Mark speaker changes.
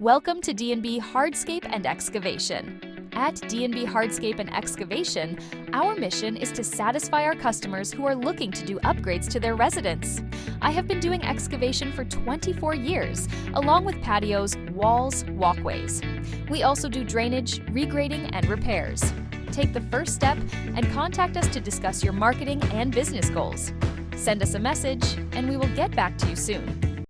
Speaker 1: Welcome to D&B Hardscape and Excavation. At D&B Hardscape and Excavation, our mission is to satisfy our customers who are looking to do upgrades to their residence. I have been doing excavation for 24 years, along with patios, walls, walkways. We also do drainage, regrading, and repairs. Take the first step and contact us to discuss your marketing and business goals. Send us a message, and we will get back to you soon.